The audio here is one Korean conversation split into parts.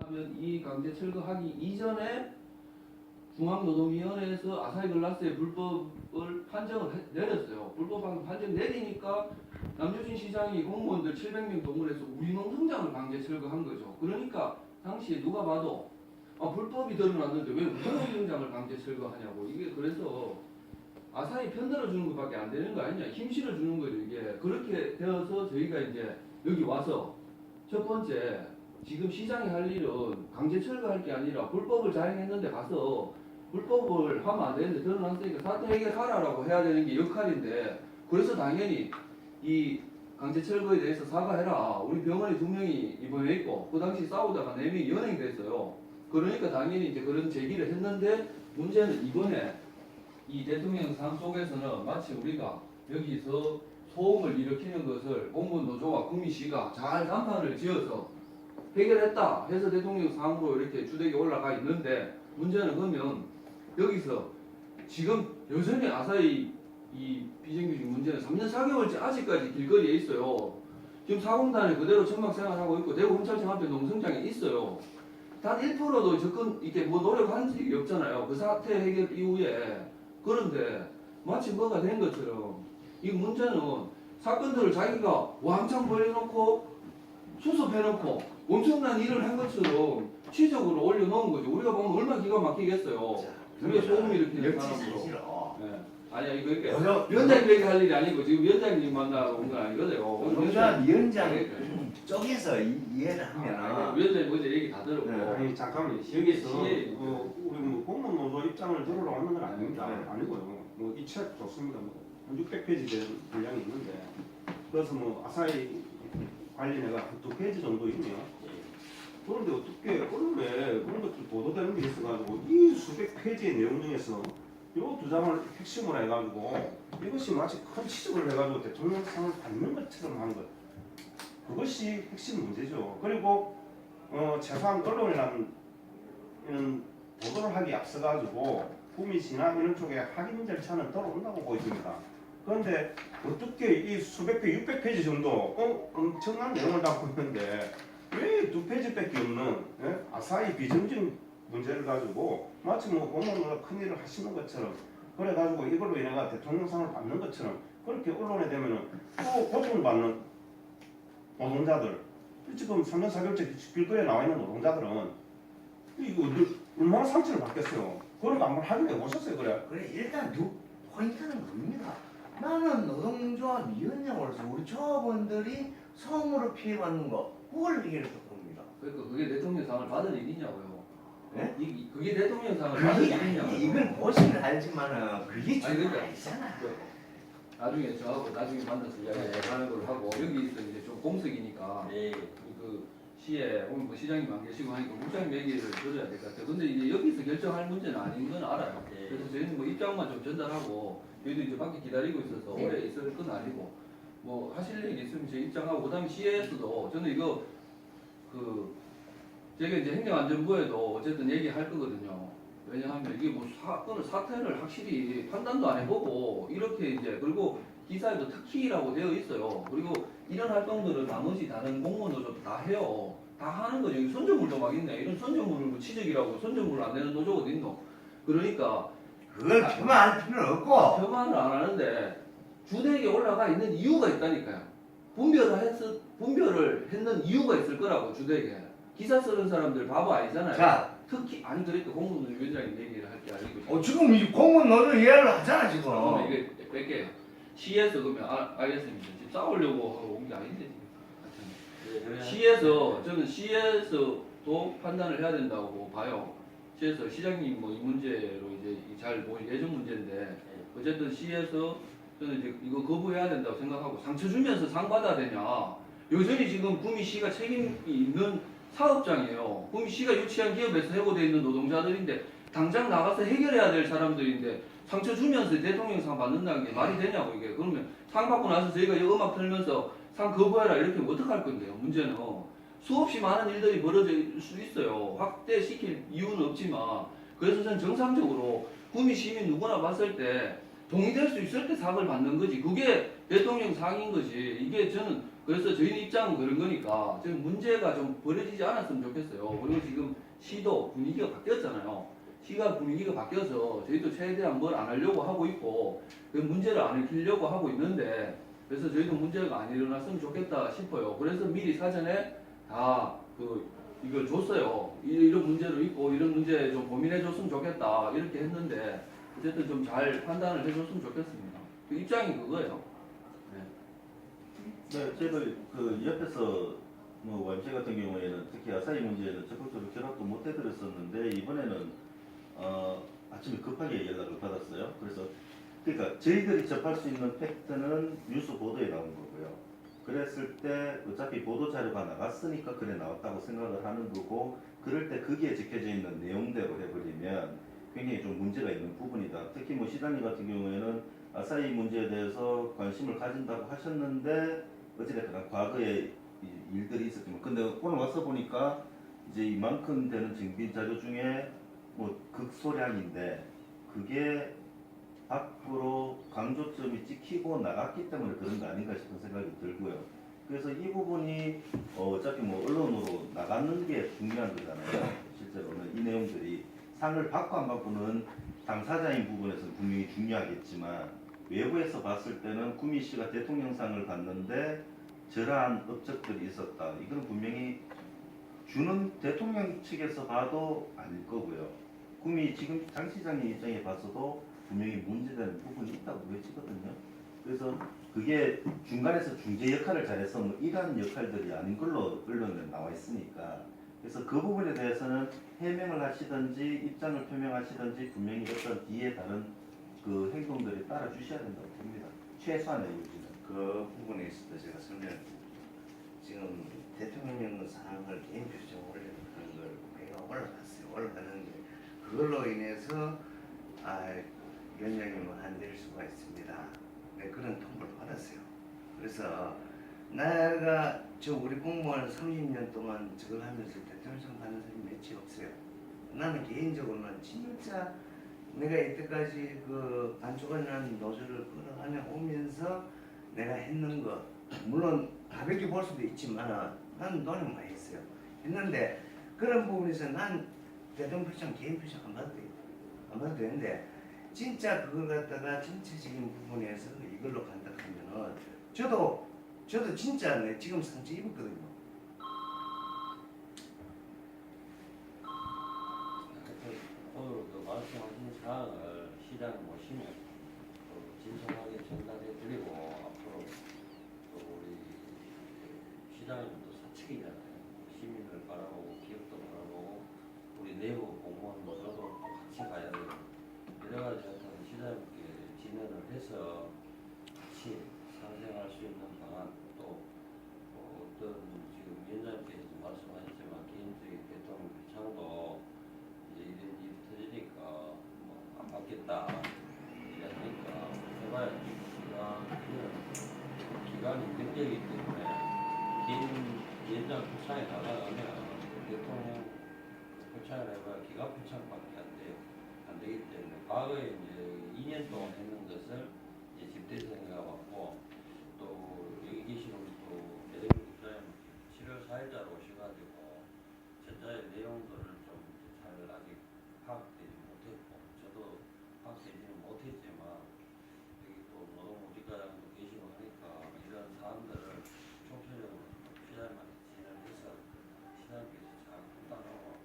하면 이 강제 철거하기 이전에 중앙노동위원회에서 아사히글라스의 불법을 판정을 내렸어요. 불법 판정 내리니까 남유진 시장이 공무원들 700명 동원해서 우리 농성장을 강제 철거한 거죠. 그러니까 당시에 누가 봐도 불법이 드러났는데 왜 우리 농성장을 강제 철거하냐고. 이게 그래서 아사히 편들어 주는 것밖에 안 되는 거 아니냐. 힘 실어 주는 거죠. 이게 그렇게 되어서 저희가 이제 여기 와서 첫 번째 지금 시장이 할 일은 강제 철거할 게 아니라 불법을 자행했는데 가서 불법을 하면 안 되는데 드러났으니까 사태 해결하라고 해야 되는 게 역할인데, 그래서 당연히 이 강제 철거에 대해서 사과해라. 우리 병원에 2명이 입원해 있고 그 당시 싸우다가 4명이 연행이 됐어요. 그러니까 당연히 이제 그런 제기를 했는데, 문제는 이번에 이 대통령상 속에서는 마치 우리가 여기서 소음을 일으키는 것을 공무원 노조와 구미시가 잘 간판을 지어서 해결했다 해서 대통령 상으로 이렇게 주택에 올라가 있는데, 문제는 그러면 여기서 지금 여전히 아사히 이 비정규직 문제는 3년 4개월째 아직까지 길거리에 있어요. 지금 사공단에 그대로 천막 생활하고 있고 대구 검찰청 앞에 농성장에 있어요. 단 1%도 접근 이렇게 뭐 노력한 적이 없잖아요. 그 사태 해결 이후에. 그런데 마치 뭐가 된 것처럼 이 문제는 사건들을 자기가 왕창 벌여놓고 수습해놓고 엄청난 일을 한 것처럼 취적으로 올려놓은 거죠. 우리가 보면 얼마나 기가 막히겠어요. 우리가 소음 일으키는 사람으로. 네. 아니야 이거 이렇게 위원장님 얘기할 일이 아니고 지금 위원장님 만나러 온 건 아니거든요. 위원장이 쪽에서 이해를 하면 위원장님 어제 얘기 다 들었고. 네, 아니 잠깐만요. 여기서 우리 뭐 공무원 노조 입장을 들으러 왔는 건 아닙니다. 아니고요. 뭐 이 책 좋습니다. 뭐 600페이지 된 분량이 있는데, 그래서 뭐 아사히 관련해가 한 2페이지 정도 있네요. 그런데 어떻게 언론에 그런 것들 보도되는 게 있어가지고 이 수백 페이지의 내용 중에서 요 2장을 핵심으로 해가지고 이것이 마치 큰 취급을 해가지고 대통령상을 받는 것처럼 하는 것, 그것이 핵심 문제죠. 그리고 최소한 언론이라는 이런 보도를 하기 앞서가지고 구미시나 이런 쪽에 확인 절차는 들어온다고 보여집니다. 그런데 어떻게 이 수백 페이지, 600페이지 정도 엄청난 내용을 담고 있는데 왜 2페이지밖에 없는 아사히 비정규직 문제를 가지고 마치 뭐 공무원보다 큰 일을 하시는 것처럼 그래가지고 이걸로 인해가 대통령상을 받는 것처럼 그렇게 언론에 되면은 또 고통을 받는 노동자들, 지금 3년 4개월째 길거리에 나와 있는 노동자들은 이거 얼마나 상처를 받겠어요. 그걸 한번 확인해 보셨어요, 그래? 그래 일단 포인트는 그겁니다. 나는 노동조합 위원장으로서 우리 조합원들이 소음으로 피해받는 거 그걸 얘기를 봅니다. 그러니까 그게 대통령상을 받을 일이냐고요. 네? 그게 대통령상을 받을 일이냐고요. 이건 보시면 알지만은 그게 그러니까 아니잖아. 나중에 저하고 나중에 만나서 이야기하는 걸 하고, 여기서 이제 좀 공석이니까 그 시에 오늘 뭐 시장님 안 계시고 하니까 국장님 얘기를 들어야 될 것 같아요. 근데 이제 여기서 결정할 문제는 아닌 건 알아요. 그래서 저희는 뭐 입장만 좀 전달하고, 저희도 이제 밖에 기다리고 있어서 오래 있을 건 아니고, 뭐 하실 얘기 있으면 제 입장하고, 그다음에 시에서도 저는 이거 제가 이제 행정안전부에도 어쨌든 얘기할 거거든요. 왜냐하면 이게 뭐 사태를 확실히 판단도 안 해보고 이렇게 이제, 그리고 기사에도 특히라고 되어 있어요. 그리고 이런 활동들은 나머지 다른 공무원 노조도 다 해요. 다 하는 거죠. 여기 선정물도 막 있네. 이런 선정물을 뭐 취직이라고 선정물을 안 내는 노조가 어디 있노? 그러니까 그걸 폄하할 필요는 없고 폄하를 안 하는데 주택에 올라가 있는 이유가 있다니까요. 분별을 했는 이유가 있을 거라고. 주택에 기사 쓰는 사람들 바보 아니잖아요. 자, 특히 아니 그러니까 공무원 위원장님 얘기를 할 게 아니고 지금 이 공무원 노조 이해를 하잖아 지금. 그러면 이게 뺄게요. 시에서 그러면 알겠습니다. 지금 싸우려고 하고 온 게 아닌데 지금. 시에서 저는 시에서도 판단을 해야 된다고 봐요. 시에서 시장님 뭐 이 문제로 이제 잘 보일 예정 문제인데, 어쨌든 시에서 저는 이제 이거 거부해야 된다고 생각하고, 상처 주면서 상 받아야 되냐? 여전히 지금 구미시가 책임이 있는 사업장이에요. 구미시가 유치한 기업에서 해고되어 있는 노동자들인데 당장 나가서 해결해야 될 사람들인데 상처 주면서 대통령상 받는다는 게 말이 되냐고. 이게 그러면 상 받고 나서 저희가 이 음악 틀면서 상 거부해라 이렇게 하면 어떡할 건데요. 문제는 수없이 많은 일들이 벌어질 수 있어요. 확대시킬 이유는 없지만, 그래서 저는 정상적으로 구미 시민 누구나 봤을 때 동의될 수 있을 때 상을 받는 거지. 그게 대통령 상인 거지. 이게 저는 그래서 저희 입장은 그런 거니까 지금 문제가 좀 벌어지지 않았으면 좋겠어요. 그리고 지금 시도 분위기가 바뀌었잖아요. 시가 분위기가 바뀌어서 저희도 최대한 뭘 안 하려고 하고 있고 그 문제를 안 일으키려고 하고 있는데 그래서 저희도 문제가 안 일어났으면 좋겠다 싶어요. 그래서 미리 사전에 다 이걸 줬어요. 이런 문제도 있고 이런 문제 좀 고민해 줬으면 좋겠다 이렇게 했는데 어쨌든 좀 잘 판단을 해줬으면 좋겠습니다. 그 입장이 그거예요. 네, 저희들 그 옆에서 뭐 YMCA 같은 경우에는 특히 아사히 문제에는 적극적으로 결합도 못 해드렸었는데 이번에는 아침에 급하게 연락을 받았어요. 그래서 그러니까 저희들이 접할 수 있는 팩트는 뉴스 보도에 나온 거고요. 그랬을 때 어차피 보도 자료가 나갔으니까 그래 나왔다고 생각을 하는 거고 그럴 때 거기에 적혀져 있는 내용대로 해버리면 굉장히 좀 문제가 있는 부분이다. 특히 뭐 시장님 같은 경우에는 아사히 문제에 대해서 관심을 가진다고 하셨는데 어찌됐든 과거에 일들이 있었지만 근데 오늘 와서 보니까 이제 이만큼 되는 증빙 자료 중에 뭐 극소량인데 그게 앞으로 강조점이 찍히고 나갔기 때문에 그런 거 아닌가 싶은 생각이 들고요. 그래서 이 부분이 어차피 뭐 언론으로 나가는 게 중요한 거잖아요. 실제로는 이 내용들이 상을 받고 안 받고는 당사자인 부분에서는 분명히 중요하겠지만 외부에서 봤을 때는 구미 씨가 대통령상을 받는데 저러한 업적들이 있었다. 이건 분명히 주는 대통령 측에서 봐도 아닐 거고요. 구미 지금 장 시장의 입장에 봤어도 분명히 문제되는 부분이 있다고 보여지거든요. 그래서 그게 중간에서 중재 역할을 잘해서 뭐 이러한 역할들이 아닌 걸로 언론에 나와 있으니까 그래서 그 부분에 대해서는 해명을 하시든지 입장을 표명하시든지 분명히 어떤 뒤에 다른 그 행동들이 따라 주셔야 된다고 봅니다. 최소한의 요지는. 그 부분에 있어서 제가 설명드릴게요. 지금 대통령 사항을 개인 표정 올리는 걸 배가 올라갔어요. 올라가는데 그걸로 인해서 위원장님은 안 될 수가 있습니다. 네, 그런 통보를 받았어요. 그래서 내가 우리 공무원 30년 동안 저걸 하면서 대통령상 받는 사람이 몇이 없어요. 나는 개인적으로는 진짜 내가 이때까지 그 반쪽이라는 노조를 끌어가며 오면서 내가 했는 거 물론 가볍게 볼 수도 있지만 나는 노력 많이 했어요. 했는데 그런 부분에서 난 대통령 표창 개인 표창 안 받아도 돼요. 안 받아도 되는데 진짜 그걸 갖다가 전체적인 부분에서 이걸로 간다 하면은 저도 진짜 내 지금 상처 입었거든요. 오늘 그 말씀하신 사항을 시장에 모시면 진솔하게 전달해 드리고 앞으로 또 우리 시장은 또 사측이잖아요. 시민을 바라보고 기업도 바라보고 우리 내부 공무원 노조도 같이 가야 돼요. 여러 가지 어떤 시장님께 진행을 해서 같이 상생할 수 있는 방안 또 어떤 지금 위원장님께서 말씀하셨지만 개인적인 대통령 표창도 이제 이런 일이 터지니까 뭐 안 받겠다 이러니까 해봐야지. 기간이 명제이기 때문에 긴 위원장 표창에 나가면 대통령 표창을 해봐야 기간 표창밖에 안 되기 때문에 과거에 이제 2년 동안 했는 것을 이제 집대성에 가봤고 또 여기 계신 우리 또 대대표 국장님 7월 4일자로 오셔가지고 전자의 내용들을 좀 잘 아직 파악되지 못했고 저도 파악되지는 못했지만 여기 또 노동우직과장도 계시고 하니까 이런 사안들을 총체적으로 시장님한테 진행해서 시장님께서 잘 판단하고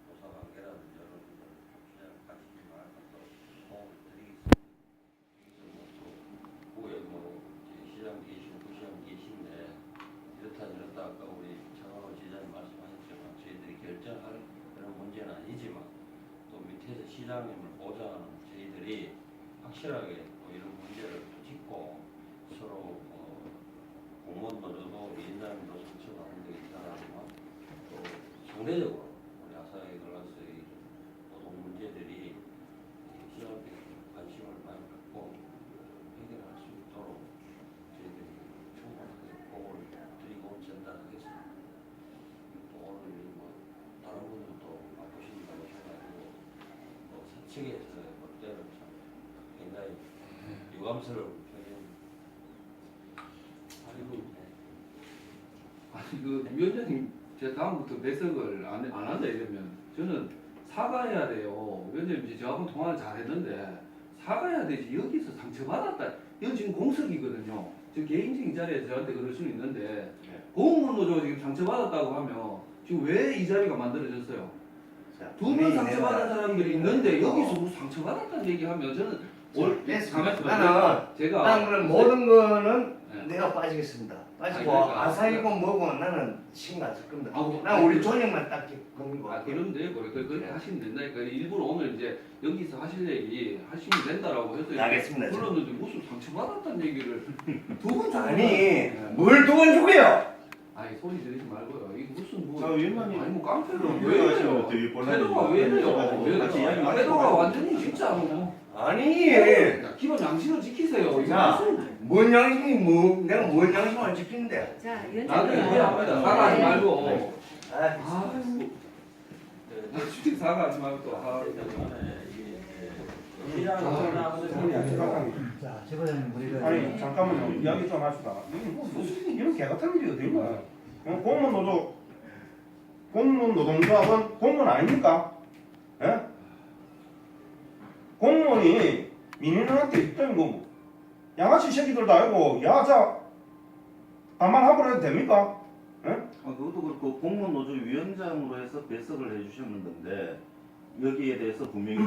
노사관계라든지 여러 분들 시장 같이 말고 또 도움을 드리겠습니다. 여기서 뭐또 후에 시장 계시고 부시장 계신데 이렇다 아까 우리 장하로 지사님 말씀하셨지만 저희들이 결정할 그런 문제는 아니지만 또 밑에서 시장님을 보좌하는 저희들이 확실하게 또 이런 문제를 짚고 서로 공무원 노조도 위원장님도 상처도 하는 데 있다라지만 또 상대적으로 우리 아사히 글라스의 노동 문제들이 시장님께 관심을 많이 갖고 해결할 수 있도록 저희들이 충분하게 보고를 드리고 전달하겠습니다. 또 오늘 뭐 다른 분들도 바쁘신다고 해가지고 또 사측에서 볼 때는 참 굉장히 유감스러운 표현 그 위원장님 제가 다음부터 배석을 안 한다 이러면 저는 사과해야 돼요. 위원장님 이제 저하고 통화를 잘 했는데 사과해야 되지. 여기서 상처받았다. 이건 지금 공석이거든요. 저 개인적인 자리에서 저한테 그럴 수는 있는데 공무원 노조가 지금 상처받았다고 하면 지금 왜 이 자리가 만들어졌어요? 자, 두 번 분명히 상처받은 내가 사람들이 있는데 여기서 무슨 상처받았다는 얘기하면 저는 가만히 나는 제가 난 그럼 모든 거는 네. 내가 빠지겠습니다. 빠지고 아니, 그러니까. 아사히고 뭐고 나는 신경 안 쓸 겁니다. 아우, 난 우리 조직만 딱 건거 아 그러면 돼요. 그렇게 네. 하시면 된다니까. 일부러 오늘 이제 여기서 하실 얘기 하시면 된다라고 해서 이렇게 알겠습니다. 불렀는데 무슨 상처받았다는 얘기를 두번 아니 뭘 두 번 주고요? 아니 소리 지르지 말고요. 이거 무슨 뭐 자, 위원장님. 아니 뭐 깡패로 왜 왜 하시면 이래요? 되게 곤란해지죠. 태도가 왜 이래요? 같이 이야기 왜 많이 태도가 해봐요. 완전히 진짜 뭐 아니 기본 양심을 지키세요. 이거 자. 무슨 뭔 양심이 뭐 내가 뭔 양심을 지키는데? 자, 나도 위원장님. 이해합니다. 사과하지 말고. 아, 아이고 솔직히 사과하지 말고 또 아. 자, 최고장님 우리가 아니 잠깐만요. 이야기 좀 합시다. 이게 뭐 무슨 이런 개 같은 일이 어디 있나? 공무원 노동조합은 공무원 아닙니까? 예? 공무원이 민원한테 입장인 거고 양아치 새끼들도 알고 야자 반말하고 해도 됩니까? 그것도 그렇고 공무원 노조 위원장으로 해서 배석을 해주셨는데 여기에 대해서 분명히